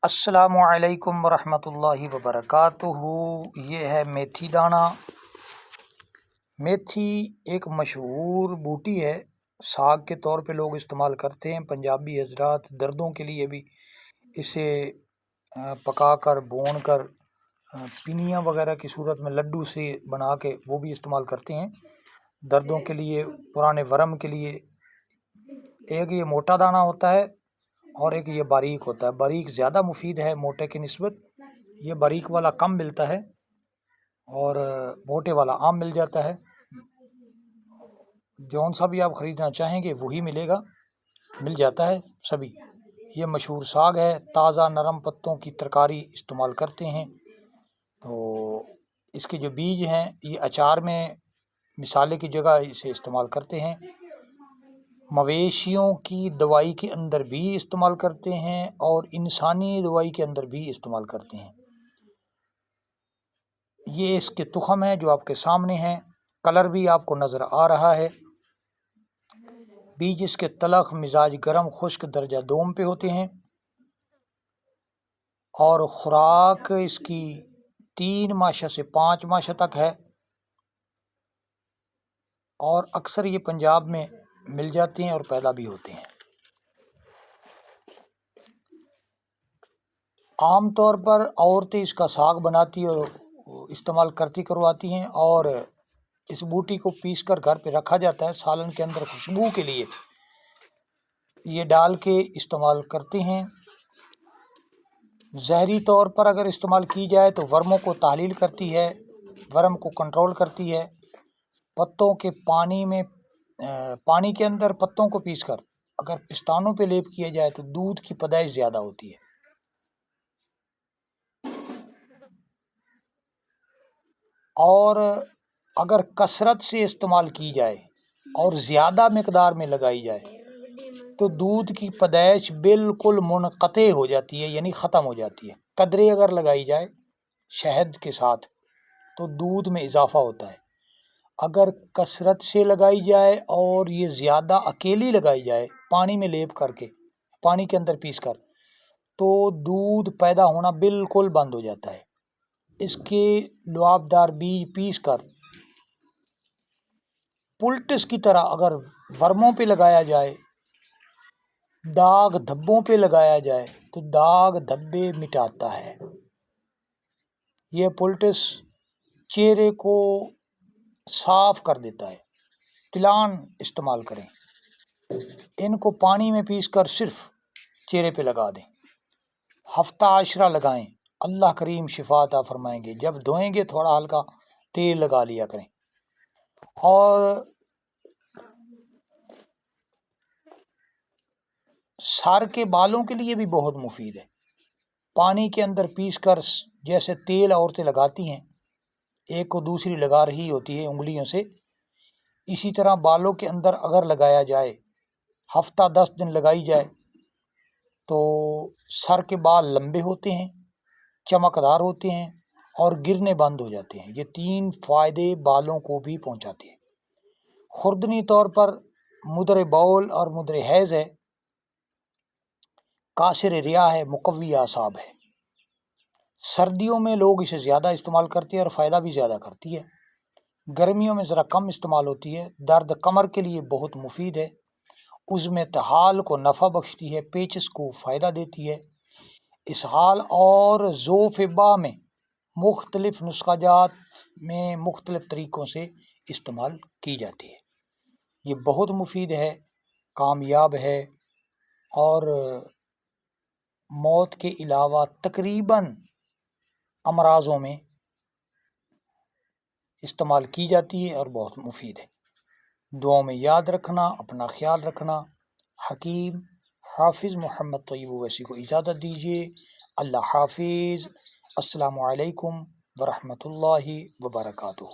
السلام علیکم ورحمۃ اللہ وبرکاتہ۔ یہ ہے میتھی دانہ۔ میتھی ایک مشہور بوٹی ہے، ساگ کے طور پہ لوگ استعمال کرتے ہیں۔ پنجابی حضرات دردوں کے لیے بھی اسے پکا کر بھون کر پینیاں وغیرہ کی صورت میں لڈو سے بنا کے وہ بھی استعمال کرتے ہیں دردوں کے لیے، پرانے ورم کے لیے۔ ایک یہ موٹا دانہ ہوتا ہے اور ایک یہ باریک ہوتا ہے۔ باریک زیادہ مفید ہے موٹے کی نسبت، یہ باریک والا کم ملتا ہے اور موٹے والا عام مل جاتا ہے۔ جون سا بھی آپ خریدنا چاہیں گے وہی ملے گا، مل جاتا ہے سبھی۔ یہ مشہور ساگ ہے، تازہ نرم پتوں کی ترکاری استعمال کرتے ہیں۔ تو اس کے جو بیج ہیں یہ اچار میں مسالے کی جگہ اسے استعمال کرتے ہیں، مویشیوں کی دوائی کے اندر بھی استعمال کرتے ہیں اور انسانی دوائی کے اندر بھی استعمال کرتے ہیں۔ یہ اس کے تخم ہیں جو آپ کے سامنے ہیں، کلر بھی آپ کو نظر آ رہا ہے۔ بیج اس کے تلخ، مزاج گرم، خشک درجہ دوم پہ ہوتے ہیں اور خوراک اس کی 3 ماشا سے 5 ماشا تک ہے، اور اکثر یہ پنجاب میں مل جاتے ہیں اور پیدا بھی ہوتے ہیں۔ عام طور پر عورتیں اس کا ساگ بناتی اور استعمال کرواتی ہیں، اور اس بوٹی کو پیس کر گھر پہ رکھا جاتا ہے سالن کے اندر خوشبو کے لیے، یہ ڈال کے استعمال کرتے ہیں۔ زہری طور پر اگر استعمال کی جائے تو ورموں کو تحلیل کرتی ہے، ورم کو کنٹرول کرتی ہے۔ پتوں کے پانی کے اندر پتوں کو پیس کر اگر پستانوں پہ لیپ کیا جائے تو دودھ کی پیدائش زیادہ ہوتی ہے۔ اور اگر کثرت سے استعمال کی جائے اور زیادہ مقدار میں لگائی جائے تو دودھ کی پیدائش بالکل منقطع ہو جاتی ہے، یعنی ختم ہو جاتی ہے۔ قدرے اگر لگائی جائے شہد کے ساتھ تو دودھ میں اضافہ ہوتا ہے۔ اگر کثرت سے لگائی جائے اور یہ زیادہ اکیلی لگائی جائے پانی میں لیپ کر کے، پانی کے اندر پیس کر، تو دودھ پیدا ہونا بالکل بند ہو جاتا ہے۔ اس کے لعاب دار بیج پیس کر پلٹس کی طرح اگر ورموں پہ لگایا جائے، داغ دھبوں پہ لگایا جائے تو داغ دھبے مٹاتا ہے۔ یہ پلٹس چہرے کو صاف کر دیتا ہے۔ تلان استعمال کریں، ان کو پانی میں پیس کر صرف چہرے پہ لگا دیں، ہفتہ عشرہ لگائیں، اللہ کریم شفا عطا فرمائیں گے۔ جب دھوئیں گے تھوڑا ہلکا تیل لگا لیا کریں۔ اور سر کے بالوں کے لیے بھی بہت مفید ہے، پانی کے اندر پیس کر جیسے تیل عورتیں لگاتی ہیں، ایک کو دوسری لگا رہی ہوتی ہے انگلیوں سے، اسی طرح بالوں کے اندر اگر لگایا جائے، ہفتہ 10 دن لگائی جائے تو سر کے بال لمبے ہوتے ہیں، چمکدار ہوتے ہیں اور گرنے بند ہو جاتے ہیں۔ یہ 3 فائدے بالوں کو بھی پہنچاتے ہیں۔ خوردنی طور پر مدر بول اور مدر حیض ہے، کاسر ریا ہے، مقوی اعصاب ہے۔ سردیوں میں لوگ اسے زیادہ استعمال کرتے ہیں اور فائدہ بھی زیادہ کرتی ہے، گرمیوں میں ذرا کم استعمال ہوتی ہے۔ درد کمر کے لیے بہت مفید ہے، عزم ارتحال کو نفع بخشتی ہے، پیچس کو فائدہ دیتی ہے، اسہال اور ذوف با میں مختلف نسخہ جات میں مختلف طریقوں سے استعمال کی جاتی ہے۔ یہ بہت مفید ہے، کامیاب ہے، اور موت کے علاوہ تقریباً امراضوں میں استعمال کی جاتی ہے اور بہت مفید ہے۔ دعاؤں میں یاد رکھنا، اپنا خیال رکھنا۔ حکیم حافظ محمد طیب اویسی کو اجازت دیجیے۔ اللہ حافظ۔ السلام علیکم ورحمۃ اللہ وبرکاتہ۔